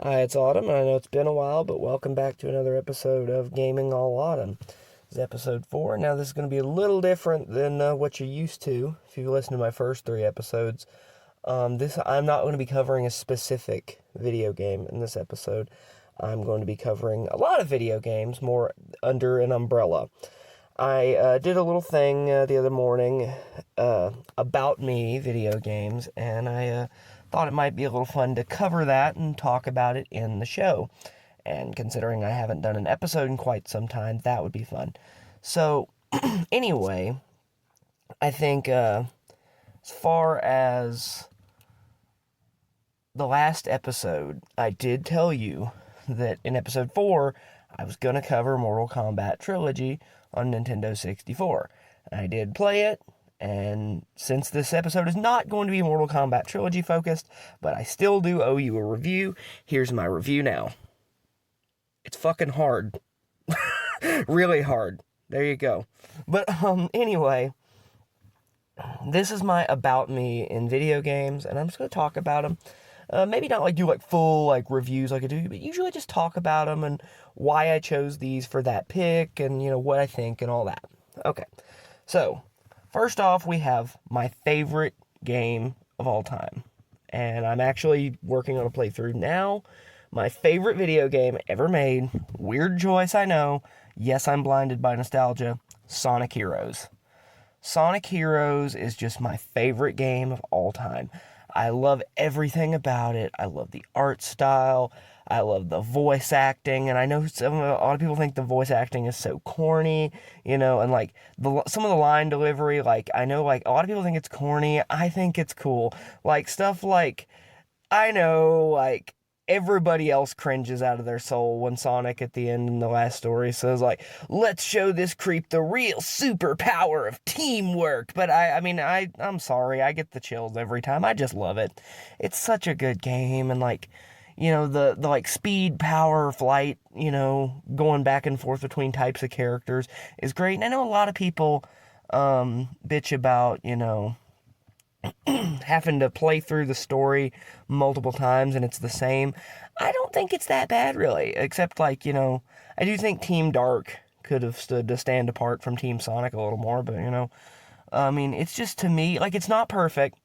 Hi, it's Autumn, and I know it's been a while, but welcome back to another episode of Gaming All Autumn. This is episode 4. Now, this is going to be a little different than what you're used to if you listen to my first 3 episodes. I'm not going to be covering a specific video game in this episode. I'm going to be covering a lot of video games, more under an umbrella. I did a little thing the other morning about me video games, and I thought it might be a little fun to cover that and talk about it in the show. And considering I haven't done an episode in quite some time, that would be fun. So, anyway, I think as far as the last episode, I did tell you that in episode 4, I was going to cover Mortal Kombat Trilogy on Nintendo 64. And I did play it, and since this episode is not going to be Mortal Kombat Trilogy focused, but I still do owe you a review, here's my review now. It's fucking hard. Really hard. There you go. But, anyway, this is my about me in video games, and I'm just going to talk about them. Maybe not do full reviews like I do, but usually just talk about them and why I chose these for that pick and, what I think and all that. Okay, so first off, we have my favorite game of all time. And I'm actually working on a playthrough now. My favorite video game ever made. Weird choice, I know. Yes, I'm blinded by nostalgia. Sonic Heroes. Sonic Heroes is just my favorite game of all time. I love everything about it. I love the art style. I love the voice acting. And I know a lot of people think the voice acting is so corny, and some of the line delivery, I know a lot of people think it's corny. I think it's cool. Stuff I know, everybody else cringes out of their soul when Sonic at the end in the last story says, let's show this creep the real superpower of teamwork. But I'm sorry, I get the chills every time. I just love it. It's such a good game, and the speed, power, flight, going back and forth between types of characters is great. And I know a lot of people bitch about, having to play through the story multiple times and it's the same. I don't think it's that bad, really, except I do think Team Dark could have stood to stand apart from Team Sonic a little more, but it's just, to me, it's not perfect.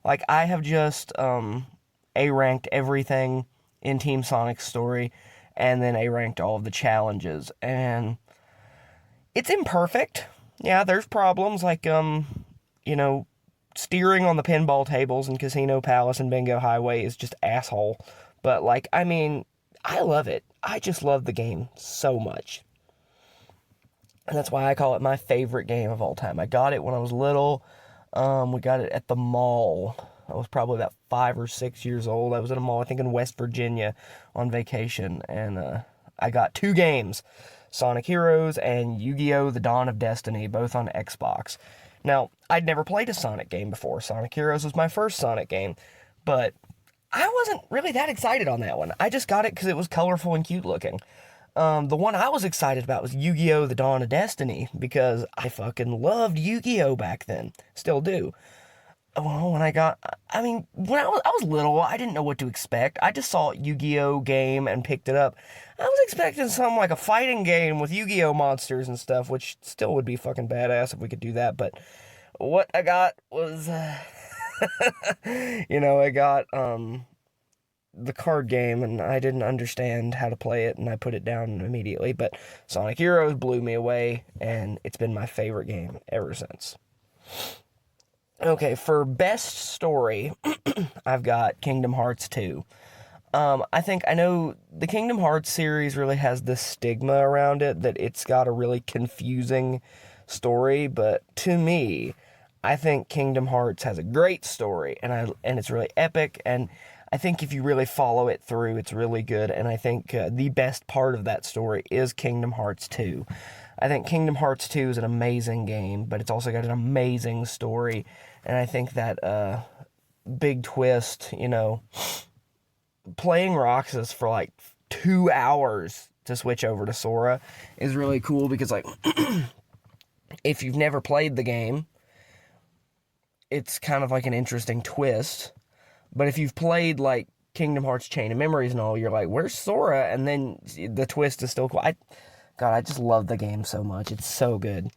I have just A-ranked everything in Team Sonic's story and then A-ranked all of the challenges, and it's imperfect. Yeah, there's problems steering on the pinball tables in Casino Palace and Bingo Highway is just asshole. But, I love it. I just love the game so much. And that's why I call it my favorite game of all time. I got it when I was little. We got it at the mall. I was probably about 5 or 6 years old. I was at a mall, I think in West Virginia, on vacation. And I got 2 games. Sonic Heroes and Yu-Gi-Oh! The Dawn of Destiny, both on Xbox. Now, I'd never played a Sonic game before. Sonic Heroes was my first Sonic game, but I wasn't really that excited on that one. I just got it because it was colorful and cute looking. The one I was excited about was Yu-Gi-Oh! The Dawn of Destiny, because I fucking loved Yu-Gi-Oh! Back then. Still do. Well, when I was little, I didn't know what to expect. I just saw Yu-Gi-Oh! Game and picked it up. I was expecting something like a fighting game with Yu-Gi-Oh! Monsters and stuff, which still would be fucking badass if we could do that, but what I got was, I got, the card game, and I didn't understand how to play it, and I put it down immediately, but Sonic Heroes blew me away, and it's been my favorite game ever since. Okay, for best story, I've got Kingdom Hearts 2. I know the Kingdom Hearts series really has this stigma around it that it's got a really confusing story, but to me, I think Kingdom Hearts has a great story, and it's really epic, and I think if you really follow it through, it's really good, and I think the best part of that story is Kingdom Hearts 2. I think Kingdom Hearts 2 is an amazing game, but it's also got an amazing story, and I think that big twist, playing Roxas for 2 hours to switch over to Sora is really cool, because if you've never played the game, it's kind of an interesting twist. But if you've played Kingdom Hearts Chain of Memories and all, you're like, where's Sora? And then the twist is still cool. God, I just love the game so much. It's so good.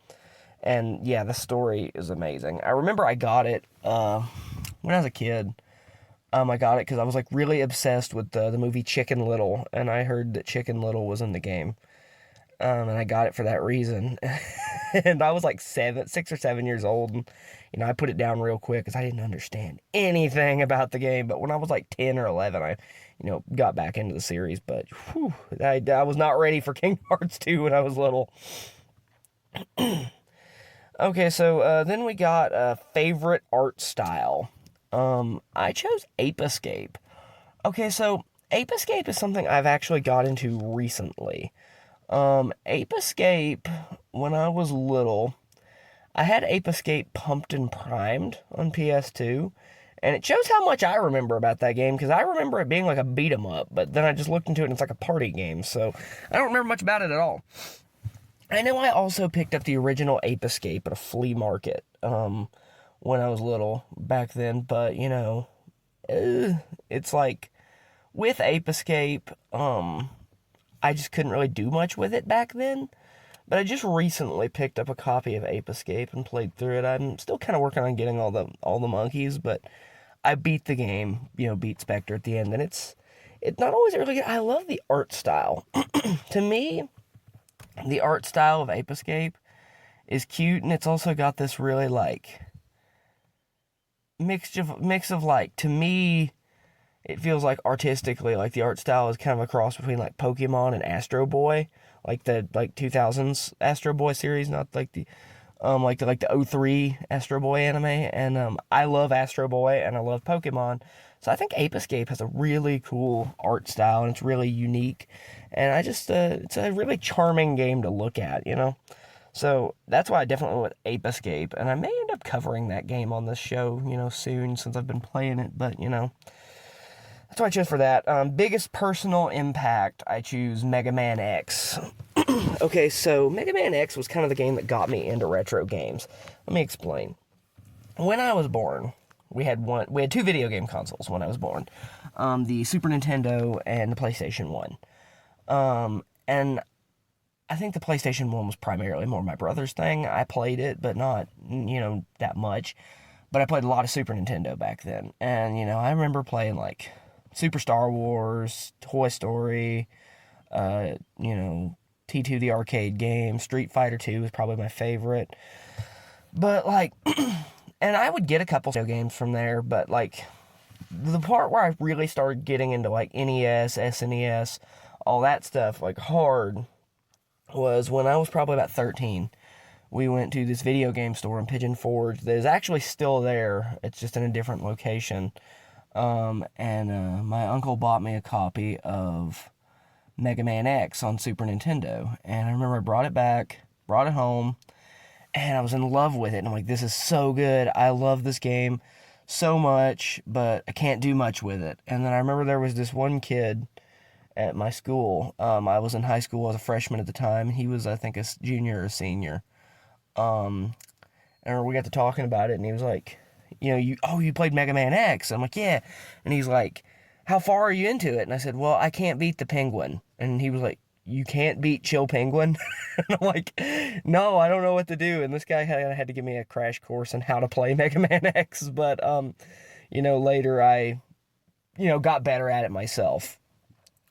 And yeah, the story is amazing. I remember I got it when I was a kid. I got it because I was like really obsessed with the movie Chicken Little, and I heard that Chicken Little was in the game. And I got it for that reason. And I was like 6 or 7 years old, and I put it down real quick because I didn't understand anything about the game. But when I was like 10 or 11, I got back into the series. But whew, I was not ready for Kingdom Hearts 2 when I was little. Okay, so then we got favorite art style. I chose Ape Escape. Okay, so Ape Escape is something I've actually got into recently. Ape Escape, when I was little, I had Ape Escape pumped and primed on PS2, and it shows how much I remember about that game, because I remember it being like a beat 'em up, but then I just looked into it and it's like a party game, so I don't remember much about it at all. I know I also picked up the original Ape Escape at a flea market, when I was little back then, but, it's like, with Ape Escape, I just couldn't really do much with it back then, but I just recently picked up a copy of Ape Escape and played through it. I'm still kind of working on getting all the monkeys, but I beat the game, beat Spectre at the end, and it's not always really good. I love the art style. To me, the art style of Ape Escape is cute, and it's also got this really, like, mix of like, to me, it feels like artistically, like the art style is kind of a cross between like Pokemon and Astro Boy, like the 2000s Astro Boy series, not like the the 03 Astro Boy anime. And I love Astro Boy and I love Pokemon, so I think Ape Escape has a really cool art style and it's really unique. And I just it's a really charming game to look at, So that's why I definitely went with Ape Escape, and I may end up covering that game on this show, soon, since I've been playing it, but, that's what I chose for that. Biggest personal impact, I choose Mega Man X. Okay, so Mega Man X was kind of the game that got me into retro games. Let me explain. When I was born, we had two video game consoles when I was born. The Super Nintendo and the PlayStation 1. And I think the PlayStation 1 was primarily more my brother's thing. I played it, but not, that much. But I played a lot of Super Nintendo back then. And, I remember playing, like, Super Star Wars, Toy Story, T2 the arcade game, Street Fighter 2 was probably my favorite. But, like, and I would get a couple video games from there, but, like, the part where I really started getting into, like, NES, SNES, all that stuff, like, hard, was when I was probably about 13. We went to this video game store in Pigeon Forge that is actually still there. It's just in a different location. My uncle bought me a copy of Mega Man X on Super Nintendo. And I remember I brought it home, and I was in love with it. And I'm like, this is so good. I love this game so much, but I can't do much with it. And then I remember there was this one kid at my school. I was in high school, I was a freshman at the time. He was, I think, a junior or senior. And we got to talking about it, and he was like, you played Mega Man X? I'm like, yeah. And he's like, how far are you into it? And I said, well, I can't beat the penguin. And he was like, you can't beat Chill Penguin? And I'm like, no, I don't know what to do. And this guy had to give me a crash course on how to play Mega Man X. But, later I, got better at it myself.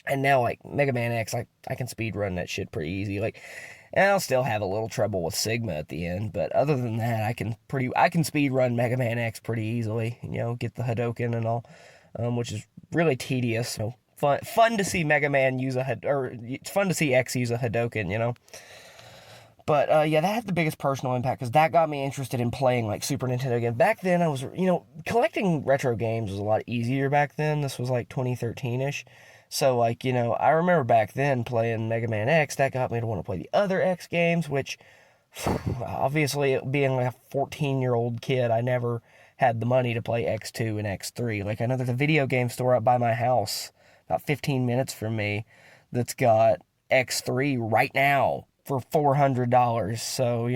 And now, like, Mega Man X, I can speedrun that shit pretty easy. Like, and I'll still have a little trouble with Sigma at the end, but other than that, I can speedrun Mega Man X pretty easily. Get the Hadoken and all, which is really tedious. So fun to see Mega Man it's fun to see X use a Hadoken. But yeah, that had the biggest personal impact because that got me interested in playing like Super Nintendo games. Back then, I was collecting retro games was a lot easier back then. This was like 2013-ish. So, like, I remember back then playing Mega Man X, that got me to want to play the other X games, which, obviously, being like a 14-year-old kid, I never had the money to play X2 and X3. Like, I know there's a video game store up by my house, about 15 minutes from me, that's got X3 right now for $400. So,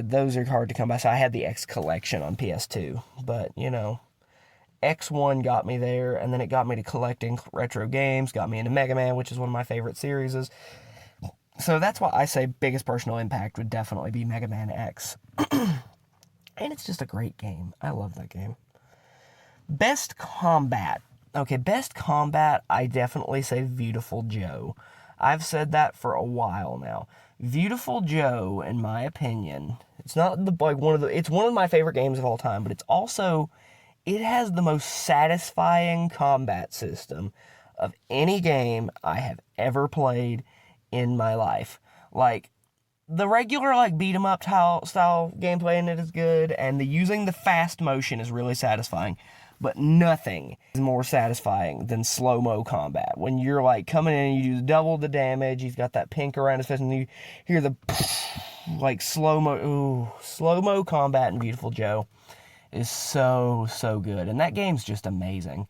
those are hard to come by. So I had the X collection on PS2, but, X1 got me there, and then it got me to collecting retro games, got me into Mega Man, which is one of my favorite series. So that's why I say biggest personal impact would definitely be Mega Man X. And it's just a great game. I love that game. Best combat. Okay, best combat, I definitely say Beautiful Joe. I've said that for a while now. Beautiful Joe, in my opinion, it's not it's one of my favorite games of all time, but it has the most satisfying combat system of any game I have ever played in my life. Like, the regular, beat 'em up style gameplay in it is good, and using the fast motion is really satisfying. But nothing is more satisfying than slow-mo combat. When you're, coming in and you do double the damage, he's got that pink around his face, and you hear the, slow-mo combat in Beautiful Joe is so, so good. And that game's just amazing.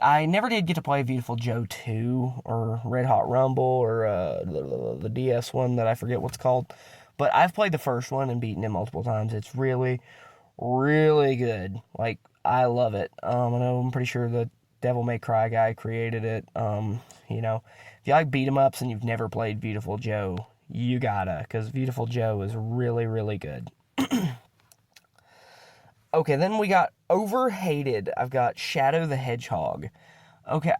I never did get to play Beautiful Joe 2 or Red Hot Rumble or the DS one that I forget what's called. But I've played the first one and beaten it multiple times. It's really, really good. I love it. I'm pretty sure the Devil May Cry guy created it. If you like beat 'em ups and you've never played Beautiful Joe, you gotta, because Beautiful Joe is really, really good. Okay, then we got overhated. I've got Shadow the Hedgehog. Okay,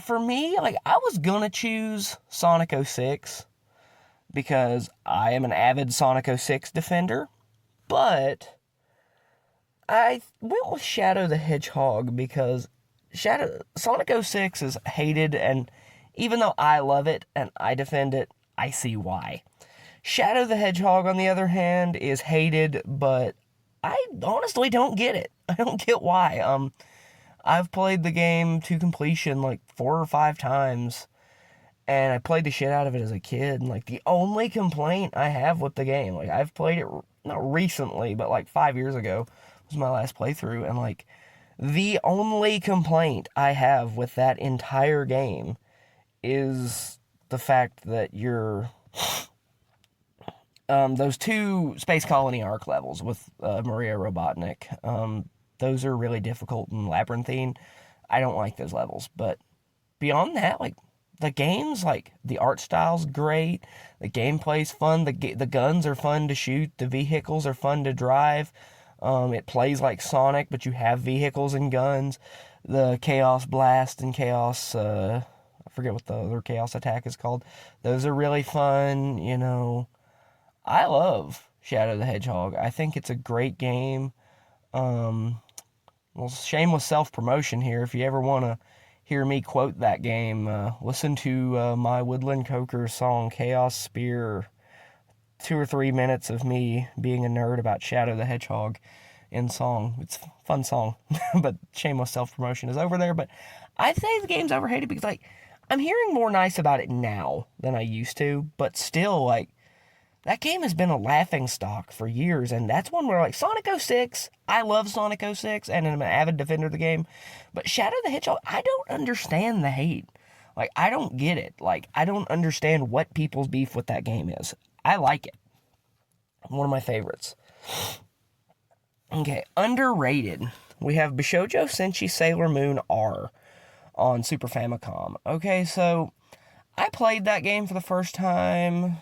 for me, I was gonna choose Sonic 06 because I am an avid Sonic 06 defender, but I went with Shadow the Hedgehog because Sonic 06 is hated, and even though I love it and I defend it, I see why. Shadow the Hedgehog, on the other hand, is hated, but I honestly don't get it. I don't get why. I've played the game to completion 4 or 5 times, and I played the shit out of it as a kid. And the only complaint I have with the game, I've played it not recently, but 5 years ago was my last playthrough, and the only complaint I have with that entire game is the fact that those 2 Space Colony Arc levels with Maria Robotnik, those are really difficult and labyrinthine. I don't like those levels, but beyond that, the game's, the art style's great, the gameplay's fun, the guns are fun to shoot, the vehicles are fun to drive, it plays like Sonic, but you have vehicles and guns, the Chaos Blast and Chaos, I forget what the other Chaos attack is called, those are really fun, I love Shadow the Hedgehog. I think it's a great game. Shameless self-promotion here. If you ever want to hear me quote that game, listen to my Woodland Coker song, Chaos Spear. 2 or 3 minutes of me being a nerd about Shadow the Hedgehog in song. It's a fun song. But shameless self-promotion is over there. But I say the game's overhated because, I'm hearing more nice about it now than I used to. But still, that game has been a laughingstock for years, and that's one where, Sonic 06, I love Sonic 06, and I'm an avid defender of the game, but Shadow the Hedgehog, I don't understand the hate. I don't get it. I don't understand what people's beef with that game is. I like it. One of my favorites. Okay, underrated. We have Bishoujo Senshi Sailor Moon R on Super Famicom. Okay, so I played that game for the first time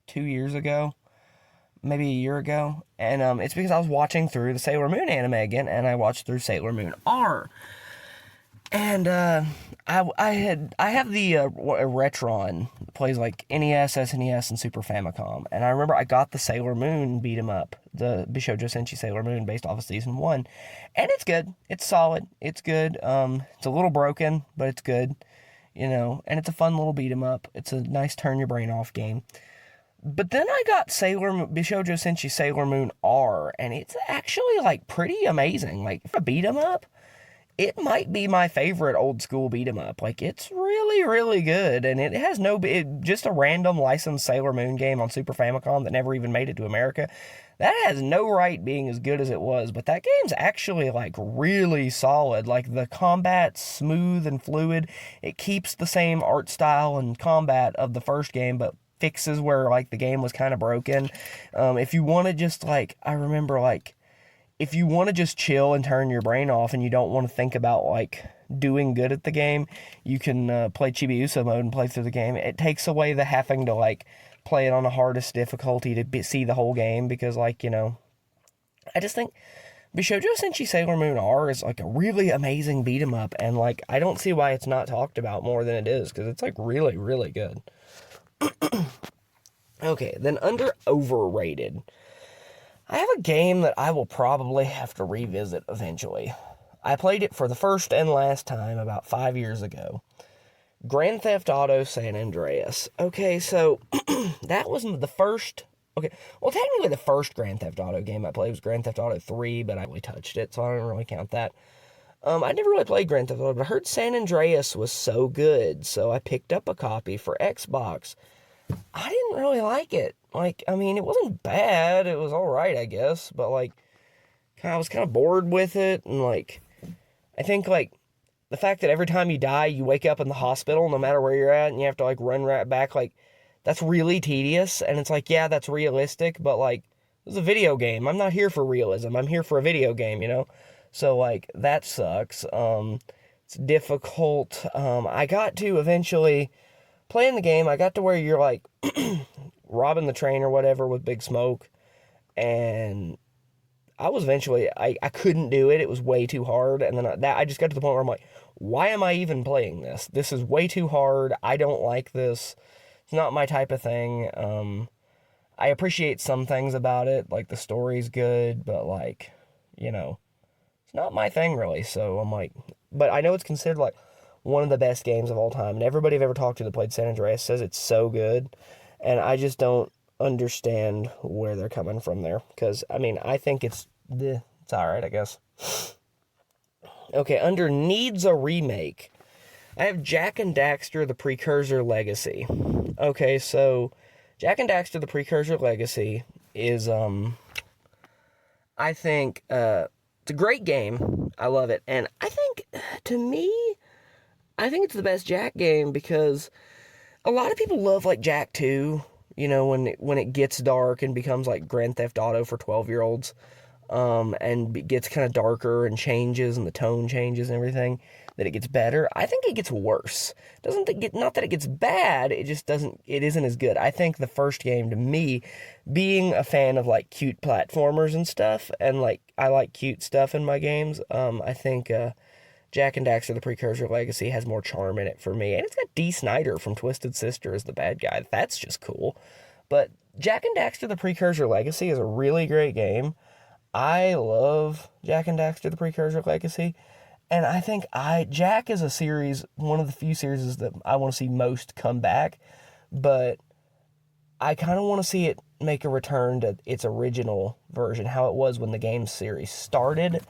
2 years ago, maybe a year ago, and it's because I was watching through the Sailor Moon anime again, and I watched through Sailor Moon R, and I have the Retron that plays NES, SNES, and Super Famicom, and I remember I got the Sailor Moon beat 'em up, the Bishoujo Senshi Sailor Moon based off of Season 1, and it's good, it's solid, it's good, it's a little broken, but it's good, and it's a fun little beat 'em up, it's a nice turn your brain off game. But then I got Bishoujo Senshi Sailor Moon R, and it's actually, pretty amazing. For a beat-em up, it might be my favorite old school beat 'em up. It's really, really good, and it has just a random licensed Sailor Moon game on Super Famicom that never even made it to America. That has no right being as good as it was, but that game's actually, really solid. The combat's smooth and fluid. It keeps the same art style and combat of the first game, but fixes where the game was kind of broken. If you want to just I remember if you want to just chill and turn your brain off and you don't want to think about, like, doing good at the game, you can play Chibi-Uso mode and play through the game. It takes away the having to, like, play it on the hardest difficulty to see the whole game because, like, I just think Bishojo Senshi Sailor Moon R is, like, a really amazing beat-em-up, and, like, I don't see why it's not talked about more than it is, because it's, like, really, really good. Okay, then under overrated, I have a game that I will probably have to revisit eventually. I played it for the first and last time about 5 years ago. Grand Theft Auto San Andreas. Okay, so that was the first... Okay, well, technically the first Grand Theft Auto game I played was Grand Theft Auto 3, but I really touched it, so I don't really count that. I never really played Grand Theft Auto, but I heard San Andreas was so good, so I picked up a copy for Xbox. I didn't really like it. Like, I mean, it wasn't bad. It was alright, I guess. But, like, I was kind of bored with it. And, like, I think, like, the fact that every time you die, you wake up in the hospital, no matter where you're at, and you have to, like, run right back, like, that's really tedious. And it's like, yeah, that's realistic, but, like, this is a video game. I'm not here for realism. I'm here for a video game, So, like, that sucks. It's difficult. I got to eventually... Playing the game, I got to where you're, like, robbing the train or whatever with Big Smoke, and I was eventually, I couldn't do it. It was way too hard, and then I just got to the point where I'm like, why am I even playing this? This is way too hard. I don't like this. It's not my type of thing. I appreciate some things about it, like the story's good, but, like, it's not my thing, really, so I'm like, but I know it's considered, like, one of the best games of all time, and everybody I've ever talked to that played San Andreas says it's so good, and I just don't understand where they're coming from there, because, I mean, I think it's alright, I guess. Okay, under needs a remake, I have Jak and Daxter, The Precursor Legacy. Okay, so, Jak and Daxter, The Precursor Legacy is, I think, it's a great game, I love it, and I think, to me, I think it's the best Jak game because a lot of people love, like, Jak 2, when it gets dark and becomes, like, Grand Theft Auto for 12-year-olds, and it gets kind of darker and changes and the tone changes and everything, that it gets better. I think it gets worse. Not that it gets bad, it just isn't as good. I think the first game, to me, being a fan of, like, cute platformers and stuff, and, like, I like cute stuff in my games, I think, Jak and Daxter, The Precursor Legacy has more charm in it for me. And it's got Dee Snider from Twisted Sister as the bad guy. That's just cool. But Jak and Daxter, The Precursor Legacy is a really great game. I love Jak and Daxter, The Precursor Legacy. And I think Jak is a series, one of the few series that I want to see most come back. But I kind of want to see it make a return to its original version, how it was when the game series started.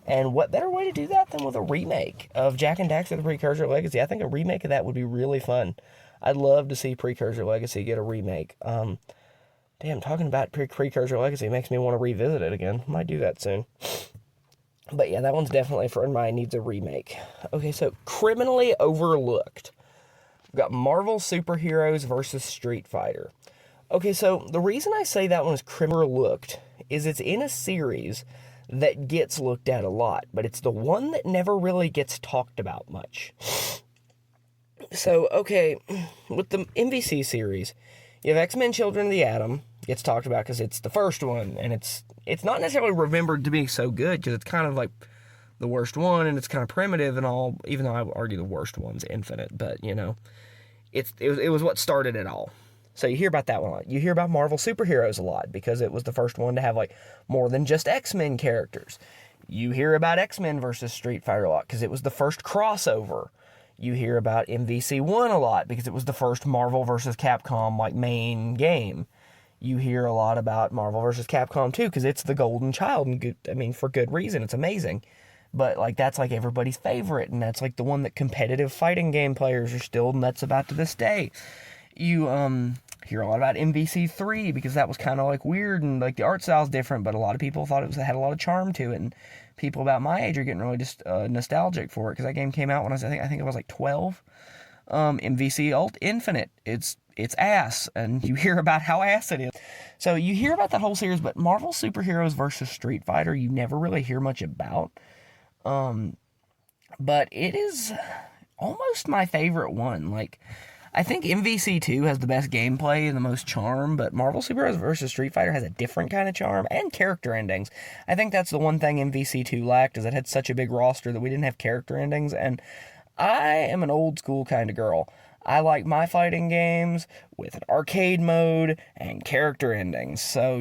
And what better way to do that than with a remake of Jak and Daxter, The Precursor Legacy? I think a remake of that would be really fun. I'd love to see Precursor Legacy get a remake. Talking about Precursor Legacy makes me want to revisit it again. Might do that soon. But yeah, that one's definitely for mine, needs a remake. Okay, so criminally overlooked. We've got Marvel Superheroes versus Street Fighter. Okay, so the reason I say that one is criminally overlooked is it's in a series that gets looked at a lot, but it's the one that never really gets talked about much. So, okay, with the MVC series, you have X-Men Children of the Atom, gets talked about because it's the first one, and it's not necessarily remembered to be so good, because it's kind of like the worst one, and it's kind of primitive and all, even though I would argue the worst one's Infinite, but, it was what started it all. So you hear about that one a lot. You hear about Marvel Superheroes a lot because it was the first one to have, like, more than just X-Men characters. You hear about X-Men versus Street Fighter a lot because it was the first crossover. You hear about MVC1 a lot because it was the first Marvel versus Capcom, like, main game. You hear a lot about Marvel versus Capcom 2 because it's the golden child, and for good reason. It's amazing. But, like, that's, like, everybody's favorite, and that's, like, the one that competitive fighting game players are still nuts about to this day. You hear a lot about MVC3 because that was kind of, like, weird, and, like, the art style's different, but a lot of people thought it had a lot of charm to it, and people about my age are getting really just nostalgic for it because that game came out when I think I was like 12. MVC Infinite, it's it's ass, and you hear about how ass it is. So you hear about that whole series, but Marvel Superheroes versus Street Fighter, you never really hear much about. But it is almost my favorite one. Like, I think MVC2 has the best gameplay and the most charm, but Marvel Superheroes vs. Street Fighter has a different kind of charm and character endings. I think that's the one thing MVC2 lacked, is it had such a big roster that we didn't have character endings, and I am an old school kind of girl. I like my fighting games with an arcade mode and character endings. So,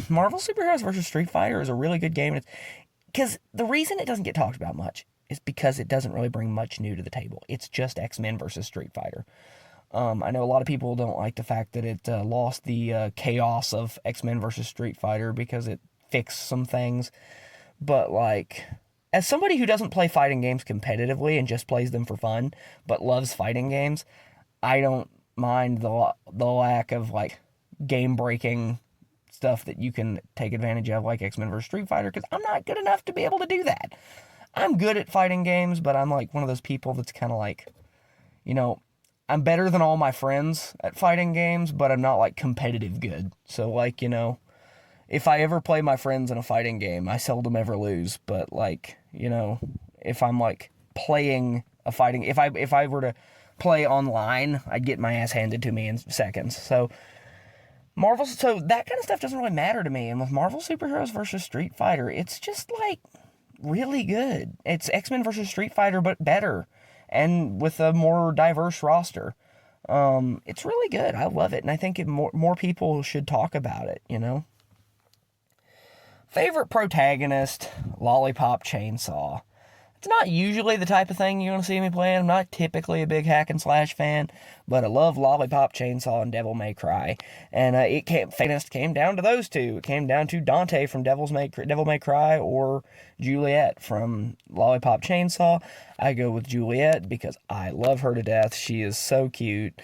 Marvel Superheroes vs. Street Fighter is a really good game. Because the reason it doesn't get talked about much is because it doesn't really bring much new to the table. It's just X-Men versus Street Fighter. I know a lot of people don't like the fact that it lost the chaos of X-Men versus Street Fighter because it fixed some things. But, like, as somebody who doesn't play fighting games competitively and just plays them for fun, but loves fighting games, I don't mind the lack of, like, game-breaking stuff that you can take advantage of, like X-Men vs. Street Fighter, because I'm not good enough to be able to do that. I'm good at fighting games, but I'm, like, one of those people that's kind of like, I'm better than all my friends at fighting games, but I'm not, like, competitive good. So, like, if I ever play my friends in a fighting game, I seldom ever lose. But, like, if I'm, like, playing a fighting... If I were to play online, I'd get my ass handed to me in seconds. So that kind of stuff doesn't really matter to me. And with Marvel Superheroes versus Street Fighter, it's just, like, really good. It's X-Men versus Street Fighter, but better. And with a more diverse roster. It's really good. I love it. And I think more people should talk about it, Favorite protagonist, Lollipop Chainsaw. It's not usually the type of thing you're going to see me playing. I'm not typically a big hack and slash fan, but I love Lollipop Chainsaw and Devil May Cry. And Favorite came down to those two. It came down to Dante from Devil May Cry or Juliet from Lollipop Chainsaw. I go with Juliet because I love her to death. She is so cute.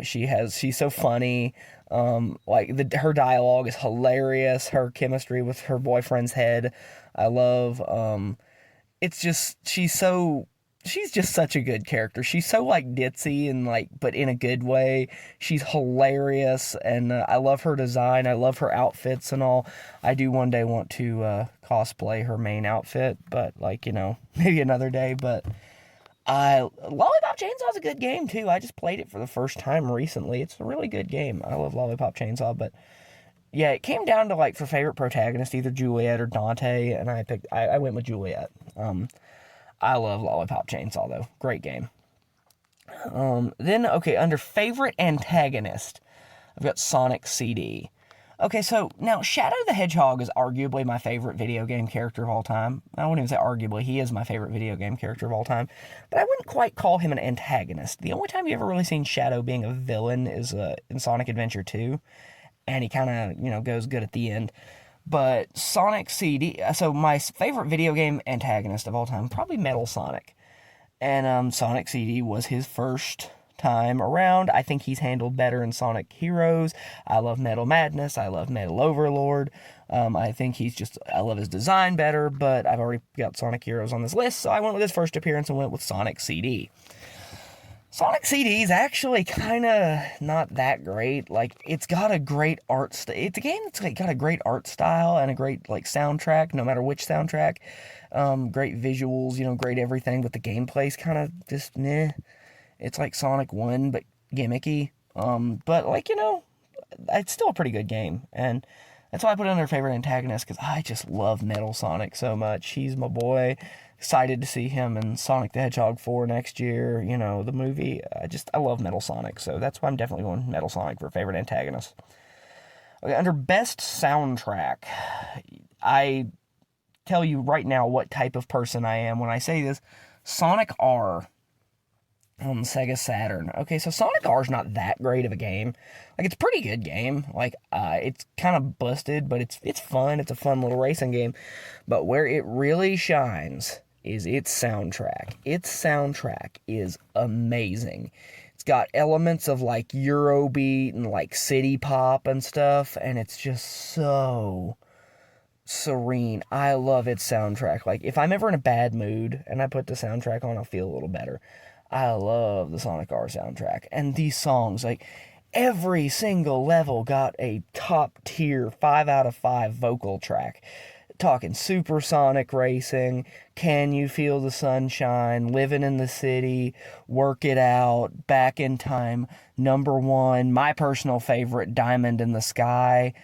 She's so funny. Her dialogue is hilarious. Her chemistry with her boyfriend's head, I love. It's just, she's just such a good character. She's so, like, ditzy and, like, but in a good way. She's hilarious, and I love her design. I love her outfits and all. I do one day want to cosplay her main outfit, but, like, maybe another day. But Lollipop Chainsaw is a good game, too. I just played it for the first time recently. It's a really good game. I love Lollipop Chainsaw, but yeah, it came down to, like, for favorite protagonist, either Juliet or Dante, and I went with Juliet. I love Lollipop Chainsaw, though. Great game. Under favorite antagonist, I've got Sonic CD. Okay, so now Shadow the Hedgehog is arguably my favorite video game character of all time. I wouldn't even say arguably, he is my favorite video game character of all time. But I wouldn't quite call him an antagonist. The only time you've ever really seen Shadow being a villain is in Sonic Adventure 2. And he kind of, goes good at the end. But Sonic CD, so my favorite video game antagonist of all time, probably Metal Sonic. And Sonic CD was his first time around. I think he's handled better in Sonic Heroes. I love Metal Madness. I love Metal Overlord. I think I love his design better, but I've already got Sonic Heroes on this list, so I went with his first appearance and went with Sonic CD. Sonic CD is actually kind of not that great. Like, it's got a great it's a game that's got a great art style and a great, like, soundtrack, no matter which soundtrack. Great visuals, great everything, but the gameplay's kind of just meh. It's like Sonic 1, but gimmicky. But, like, it's still a pretty good game. And that's why I put it under favorite antagonist, because I just love Metal Sonic so much. He's my boy. Excited to see him in Sonic the Hedgehog 4 next year, the movie. I love Metal Sonic, so that's why I'm definitely going Metal Sonic for favorite antagonist. Okay, under best soundtrack, I tell you right now what type of person I am when I say this. Sonic R on the Sega Saturn. Okay, so Sonic R is not that great of a game. Like, it's a pretty good game. Like, it's kind of busted, but it's fun. It's a fun little racing game. But where it really shines is its soundtrack. Its soundtrack is amazing. It's got elements of, like, Eurobeat and, like, city pop and stuff, and it's just so serene. I love its soundtrack. Like, if I'm ever in a bad mood and I put the soundtrack on, I'll feel a little better. I love the Sonic R soundtrack. And these songs, like, every single level got a top tier 5 out of 5 vocal track. Talking supersonic racing, can you feel the sunshine, living in the city, work it out, back in time, number one, my personal favorite, diamond in the sky.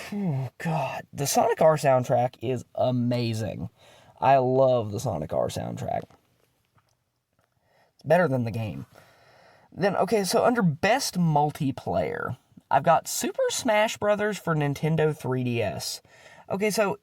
Whew, God, the Sonic R soundtrack is amazing. I love the Sonic R soundtrack. It's better than the game. Then, okay, so under best multiplayer, I've got Super Smash Bros. For Nintendo 3DS. Okay, so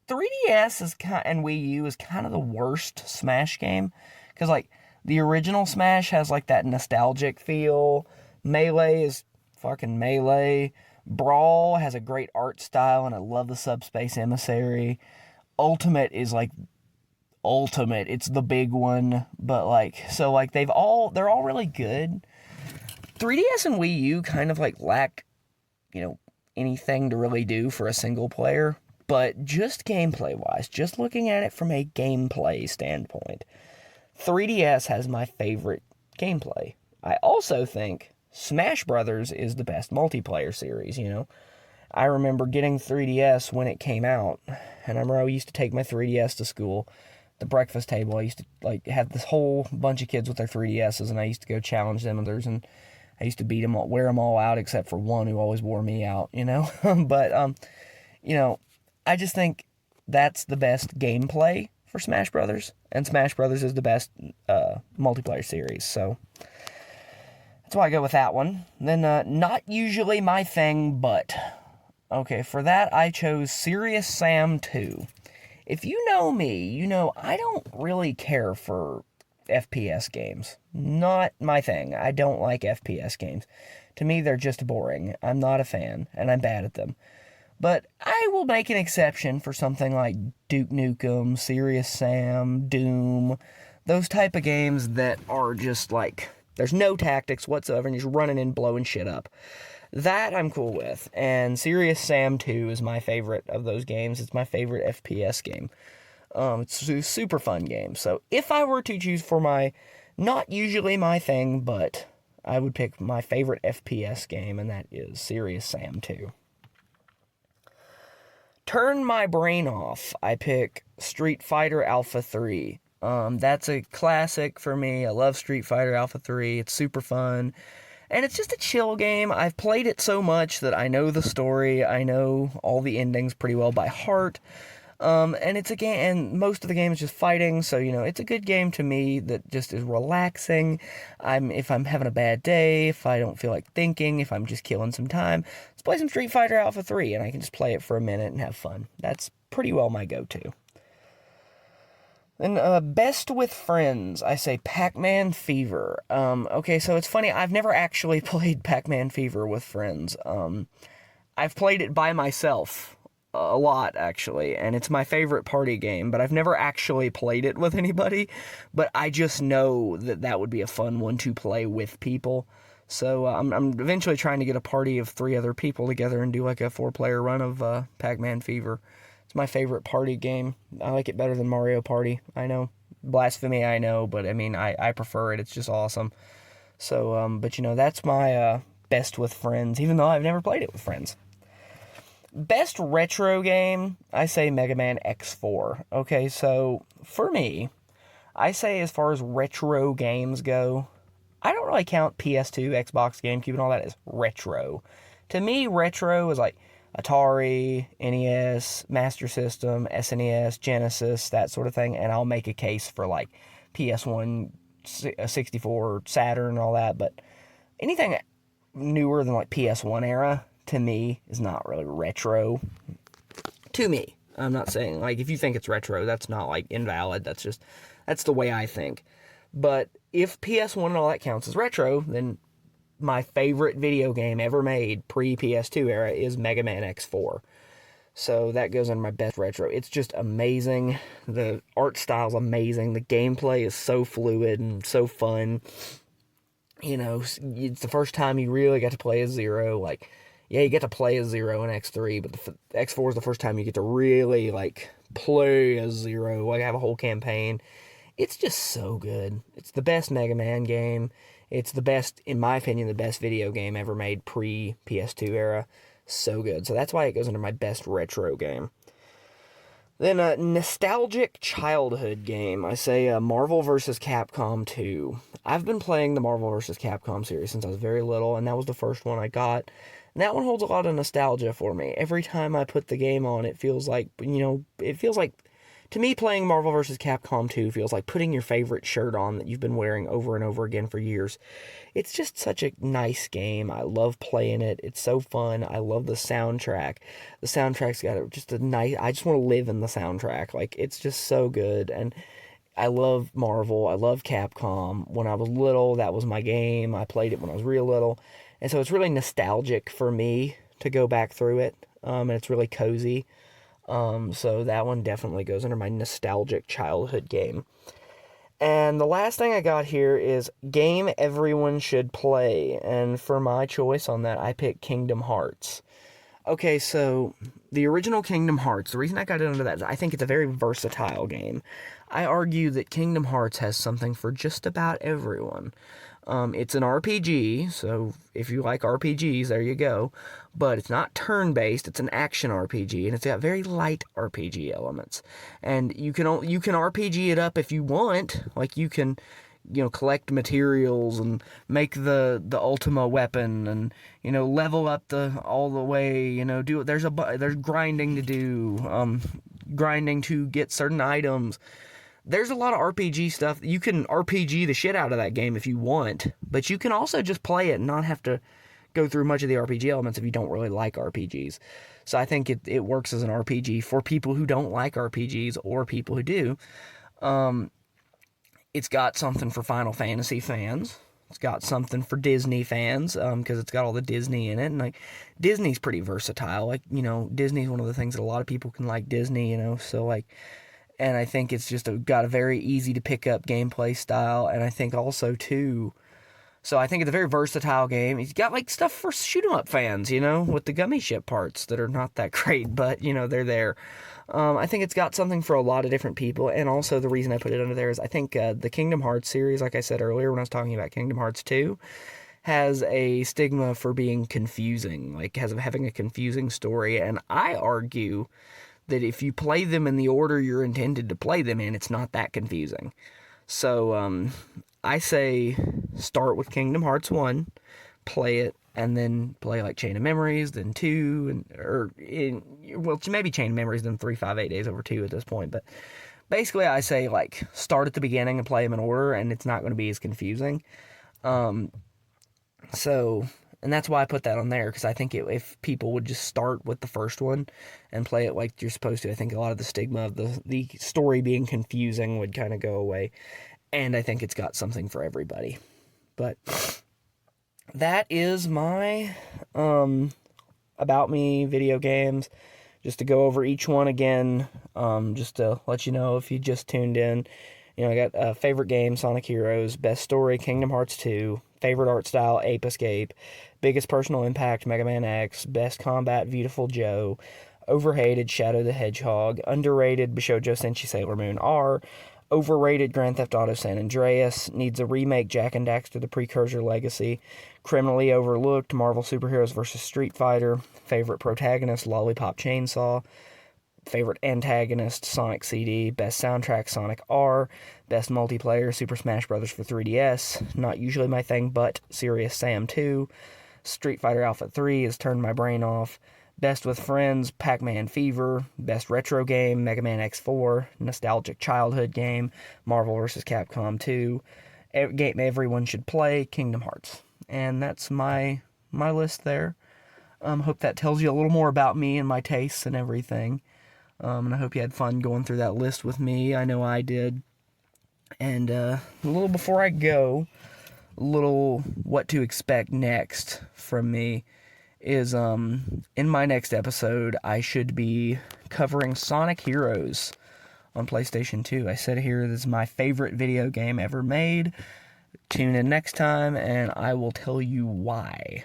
3DS and Wii U is kind of the worst Smash game. Because, like, the original Smash has, like, that nostalgic feel. Melee is fucking Melee. Brawl has a great art style, and I love the Subspace Emissary. Ultimate is, like, Ultimate. It's the big one. But, like, so, like, they're all really good. 3DS and Wii U kind of, like, lack, anything to really do for a single player. But just gameplay-wise, just looking at it from a gameplay standpoint, 3DS has my favorite gameplay. I also think Smash Brothers is the best multiplayer series, I remember getting 3DS when it came out, and I remember I used to take my 3DS to school. The breakfast table, I used to, have this whole bunch of kids with their 3DSs, and I used to go challenge them, and I used to beat them all, wear them all out, except for one who always wore me out, But, I just think that's the best gameplay for Smash Brothers, and Smash Brothers is the best multiplayer series, so that's why I go with that one. Then, not usually my thing, but, okay, for that I chose Serious Sam 2. If you know me, I don't really care for FPS games. Not my thing. I don't like FPS games. To me, they're just boring. I'm not a fan, and I'm bad at them. But I will make an exception for something like Duke Nukem, Serious Sam, Doom, those type of games that are just like, there's no tactics whatsoever, and you're just running and blowing shit up. That I'm cool with, and Serious Sam 2 is my favorite of those games. It's my favorite FPS game. It's a super fun game. So if I were to choose for my, not usually my thing, but I would pick my favorite FPS game, and that is Serious Sam 2. Turn my brain off, I pick Street Fighter Alpha 3. That's a classic for me. I love Street Fighter Alpha 3. It's super fun. And it's just a chill game. I've played it so much that I know the story. I know all the endings pretty well by heart. And it's a game, and most of the game is just fighting, so, it's a good game to me that just is relaxing. If I'm having a bad day, if I don't feel like thinking, if I'm just killing some time, let's play some Street Fighter Alpha 3, and I can just play it for a minute and have fun. That's pretty well my go-to. Then, best with friends, I say Pac-Man Fever. Okay, so it's funny, I've never actually played Pac-Man Fever with friends. I've played it by myself a lot, actually, and it's my favorite party game, but I've never actually played it with anybody, but I just know that would be a fun one to play with people. So I'm eventually trying to get a party of 3 other people together and do like a 4-player run of Pac-Man Fever. It's my favorite party game. I like it better than Mario Party. I know. Blasphemy, I know, but I mean, I prefer it. It's just awesome. So, but that's my best with friends, even though I've never played it with friends. Best retro game, I say Mega Man X4. Okay, so for me, I say as far as retro games go, I don't really count PS2, Xbox, GameCube, and all that as retro. To me, retro is like Atari, NES, Master System, SNES, Genesis, that sort of thing, and I'll make a case for like PS1, 64, Saturn, and all that, but anything newer than like PS1 era, to me, is not really retro. To me. I'm not saying, like, if you think it's retro, that's not, like, invalid. That's the way I think. But if PS1 and all that counts as retro, then my favorite video game ever made pre-PS2 era is Mega Man X4. So that goes under my best retro. It's just amazing. The art style's amazing. The gameplay is so fluid and so fun. It's the first time you really got to play as Zero, like, yeah, you get to play as Zero in X3, but the X4 is the first time you get to really, like, play as Zero, like, have a whole campaign. It's just so good. It's the best Mega Man game. It's the best, in my opinion, the best video game ever made pre-PS2 era. So good. So that's why it goes under my best retro game. Then a nostalgic childhood game. I say Marvel vs. Capcom 2. I've been playing the Marvel vs. Capcom series since I was very little, and that was the first one I got. And that one holds a lot of nostalgia for me. Every time I put the game on, it feels like, to me, playing Marvel vs. Capcom 2 feels like putting your favorite shirt on that you've been wearing over and over again for years. It's just such a nice game. I love playing it. It's so fun. I love the soundtrack. The soundtrack's got just a nice... I just want to live in the soundtrack. Like, it's just so good. And I love Marvel. I love Capcom. When I was little, that was my game. I played it when I was real little. And so it's really nostalgic for me to go back through it. And it's really cozy. So that one definitely goes under my nostalgic childhood game. And the last thing I got here is game everyone should play. And for my choice on that, I picked Kingdom Hearts. Okay, so the original Kingdom Hearts, the reason I got it under that is I think it's a very versatile game. I argue that Kingdom Hearts has something for just about everyone. It's an RPG, so if you like RPGs, there you go. But it's not turn-based, it's an action RPG, and it's got very light RPG elements. And you can RPG it up if you want. Like, you can, collect materials and make the Ultima weapon and, level up all the way, there's grinding to do, grinding to get certain items. There's a lot of RPG stuff. You can RPG the shit out of that game if you want, but you can also just play it and not have to go through much of the RPG elements if you don't really like RPGs. So I think it works as an RPG for people who don't like RPGs or people who do. It's got something for Final Fantasy fans. It's got something for Disney fans, because it's got all the Disney in it. And, like, Disney's pretty versatile. Like, Disney's one of the things that a lot of people can like Disney, so, like... And I think it's just got a very easy to pick up gameplay style. And I think also, too... So I think it's a very versatile game. It's got, like, stuff for shoot-'em-up fans, with the gummy ship parts that are not that great. But, they're there. I think it's got something for a lot of different people. And also the reason I put it under there is I think the Kingdom Hearts series, like I said earlier when I was talking about Kingdom Hearts 2... has a stigma for being confusing. Like, having a confusing story. And I argue that if you play them in the order you're intended to play them in, it's not that confusing. So, I say start with Kingdom Hearts 1, play it, and then play, like, Chain of Memories, then 2, maybe Chain of Memories, then 3, 5, 8 Days Over 2 at this point, but basically I say, like, start at the beginning and play them in order, and it's not going to be as confusing. And that's why I put that on there, because I think if people would just start with the first one and play it like you're supposed to, I think a lot of the stigma of the story being confusing would kind of go away. And I think it's got something for everybody. But that is my About Me video games. Just to go over each one again, just to let you know if you just tuned in. I got favorite game, Sonic Heroes, best story, Kingdom Hearts 2, favorite art style, Ape Escape, biggest personal impact, Mega Man X, best combat, Beautiful Joe, overhated, Shadow the Hedgehog, underrated, Bishojo Senshi Sailor Moon R, overrated, Grand Theft Auto San Andreas, needs a remake, Jak and Daxter The Precursor Legacy, criminally overlooked, Marvel Superheroes vs. Street Fighter, favorite protagonist, Lollipop Chainsaw, favorite antagonist, Sonic CD, best soundtrack, Sonic R, best multiplayer, Super Smash Bros. For 3DS, not usually my thing, but Serious Sam 2, Street Fighter Alpha 3 has turned my brain off, best with friends, Pac-Man Fever, best retro game, Mega Man X4, nostalgic childhood game, Marvel vs. Capcom 2, game everyone should play, Kingdom Hearts. And that's my list there. Hope that tells you a little more about me and my tastes and everything. And I hope you had fun going through that list with me. I know I did. And a little before I go, a little what to expect next from me is in my next episode, I should be covering Sonic Heroes on PlayStation 2. I said here this is my favorite video game ever made. Tune in next time, and I will tell you why.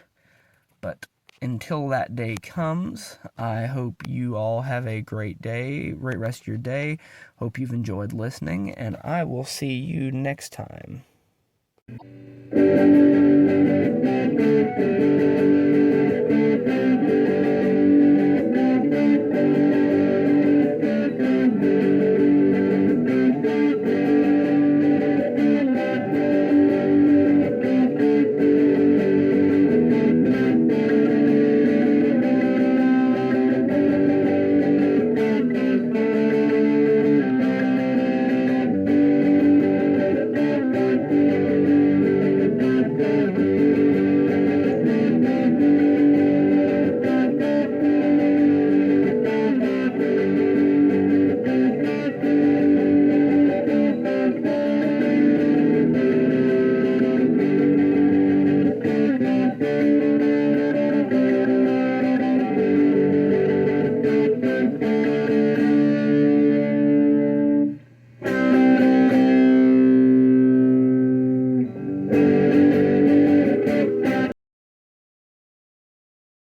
But until that day comes, I hope you all have a great day, great rest of your day. Hope you've enjoyed listening, and I will see you next time.